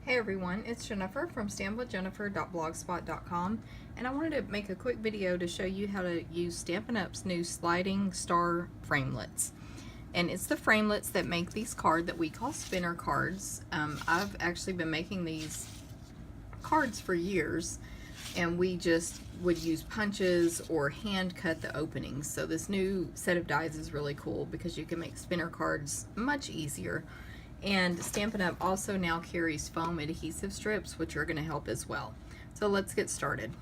Hey everyone, it's Jennifer from stampwithjennifer.blogspot.com, and I wanted to make a quick video to show you how to use Stampin' Up's new sliding star framelits. And it's the framelits that make these cards that we call spinner cards. I've actually been making these cards for years, and we just would use punches or hand cut the openings. So this new set of dies is really cool because you can make spinner cards much easier. And Stampin' Up also now carries foam adhesive strips, which are going to help as well. So let's get started.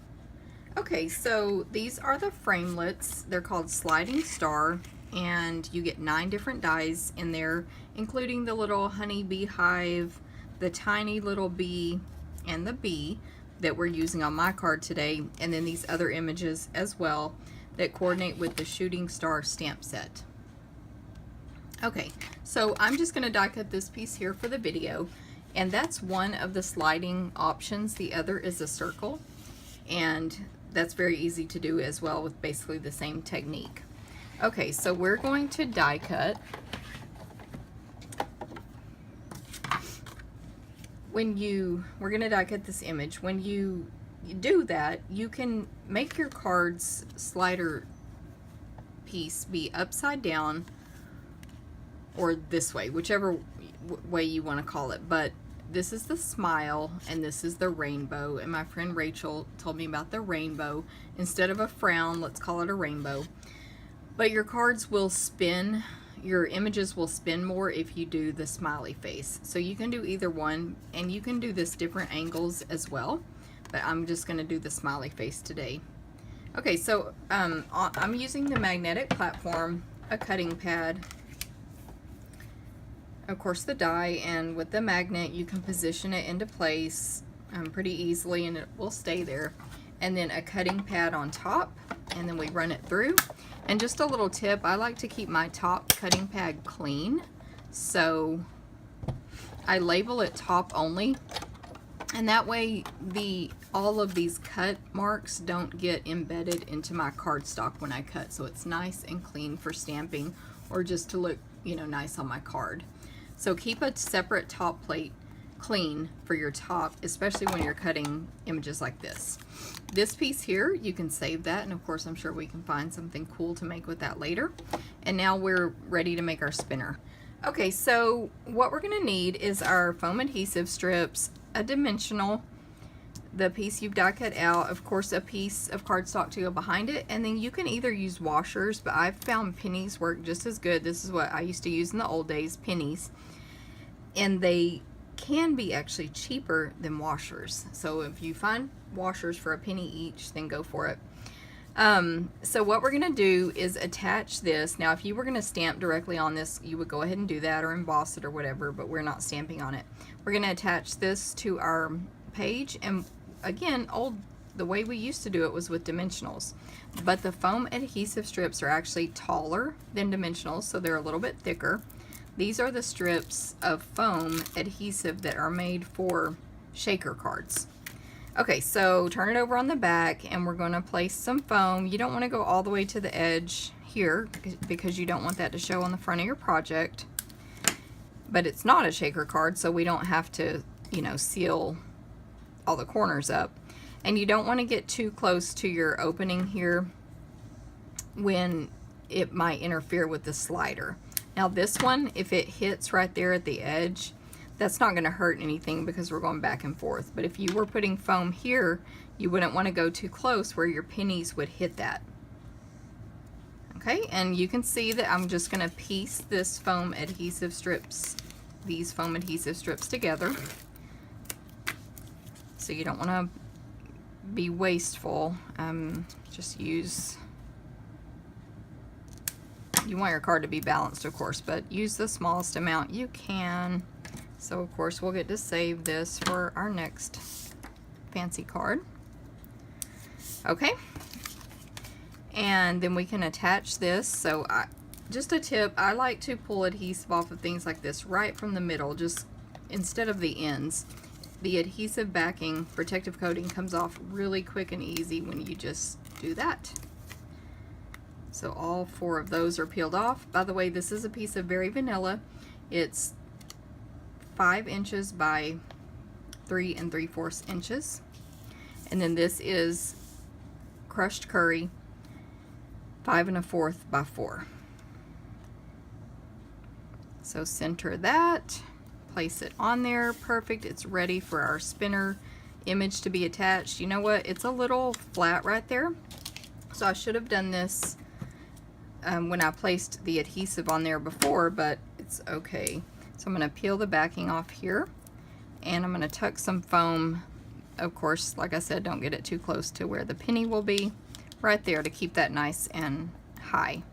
Okay, so these are the framelits. They're called Sliding Star, and you get 9 different dies in there, including the little honey bee hive, the tiny little bee, and the bee that we're using on my card today, and then these other images as well that coordinate with the shooting star stamp set. Okay, so I'm just going to die cut this piece here for the video, and that's one of the sliding options. The other is a circle, and that's very easy to do as well with basically the same technique. Okay, so we're going to die cut. We're going to die cut this image. When you do that, you can make your card's slider piece be upside down or this way, whichever way you want to call it. But this is the smile and this is the rainbow, and my friend Rachel told me about the rainbow. Instead of a frown, let's call it a rainbow. But your cards will spin, your images will spin more if you do the smiley face. So you can do either one, and you can do this different angles as well, but I'm just going to do the smiley face today. Okay, so I'm using the magnetic platform, a cutting pad, of course the die, and with the magnet you can position it into place pretty easily and it will stay there, and then a cutting pad on top, and then we run it through. And just a little tip, I like to keep my top cutting pad clean, so I label it top only, and that way all of these cut marks don't get embedded into my cardstock when I cut, so it's nice and clean for stamping or just to look, you know, nice on my card. So keep a separate top plate clean for your top, especially when you're cutting images like this. This piece here, you can save that, and of course I'm sure we can find something cool to make with that later. And now we're ready to make our spinner. Okay, so what we're going to need is our foam adhesive strips, a dimensional, the piece you've die cut out, of course a piece of cardstock to go behind it, and then you can either use washers, but I've found pennies work just as good. This is what I used to use in the old days, pennies, and they can be actually cheaper than washers. So if you find washers for a penny each, then go for it. So what we're going to do is attach this. Now if you were going to stamp directly on this, you would go ahead and do that or emboss it or whatever, but we're not stamping on it. We're going to attach this to our page, and again, the way we used to do it was with dimensionals, but the foam adhesive strips are actually taller than dimensionals, so they're a little bit thicker. These are the strips of foam adhesive that are made for shaker cards. Okay, so turn it over on the back, and we're going to place some foam. You don't want to go all the way to the edge here because you don't want that to show on the front of your project, but it's not a shaker card, so we don't have to, you know, seal all the corners up. And you don't want to get too close to your opening here when it might interfere with the slider. Now this one, if it hits right there at the edge, that's not going to hurt anything because we're going back and forth. But if you were putting foam here, you wouldn't want to go too close where your pennies would hit that. Okay, and you can see that I'm just going to piece this foam adhesive strips, these foam adhesive strips together. So you don't want to be wasteful. Just use, you want your card to be balanced of course, but use the smallest amount you can. So of course we'll get to save this for our next fancy card. Okay, and then we can attach this. So just a tip, I like to pull adhesive off of things like this right from the middle, just instead of the ends. The adhesive backing, protective coating, comes off really quick and easy when you just do that. So all 4 of those are peeled off. By the way, this is a piece of Very Vanilla. It's 5 inches by 3 3/4 inches. And then this is crushed curry, 5 1/4 by 4. So center that, place it on there, perfect. It's ready for our spinner image to be attached. You know what, it's a little flat right there, so I should have done this when I placed the adhesive on there before, but it's okay. So I'm going to peel the backing off here, and I'm going to tuck some foam. Of course, like I said, don't get it too close to where the penny will be, right there, to keep that nice and high.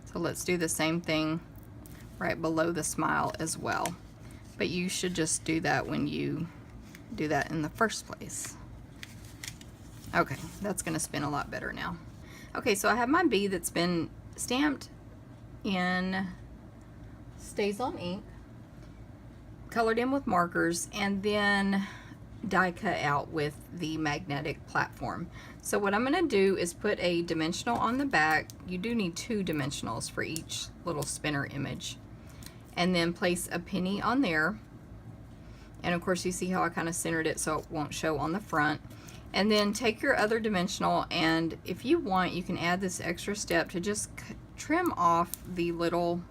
So let's do the same thing right below the smile as well, but you should just do that when you do that in the first place. Okay, that's going to spin a lot better now. Okay, so I have my bee that's been stamped in Stays on ink, colored in with markers, and then die cut out with the magnetic platform. So what I'm going to do is put a dimensional on the back. You do need 2 dimensionals for each little spinner image, and then place a penny on there. And of course you see how I kind of centered it so it won't show on the front. And then take your other dimensional, and if you want, you can add this extra step to just trim off the little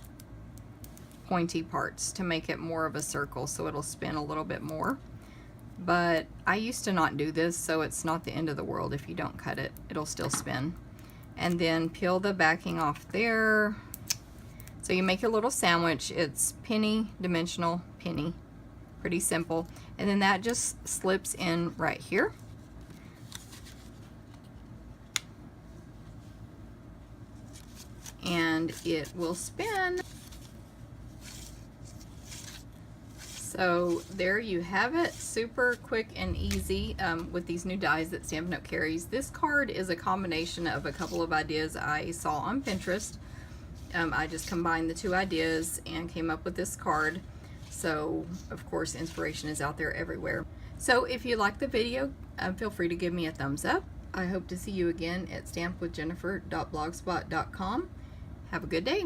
pointy parts to make it more of a circle, so it'll spin a little bit more. But I used to not do this, so it's not the end of the world if you don't cut it. It'll still spin. And then peel the backing off there. So you make your little sandwich. It's penny, dimensional, penny. Pretty simple. And then that just slips in right here. And it will spin. So there you have it, super quick and easy with these new dies that Stampin' Up! Carries. This card is a combination of a couple of ideas I saw on Pinterest. I just combined the 2 ideas and came up with this card. So of course inspiration is out there everywhere. So if you like the video, feel free to give me a thumbs up. I hope to see you again at stampwithjennifer.blogspot.com. Have a good day.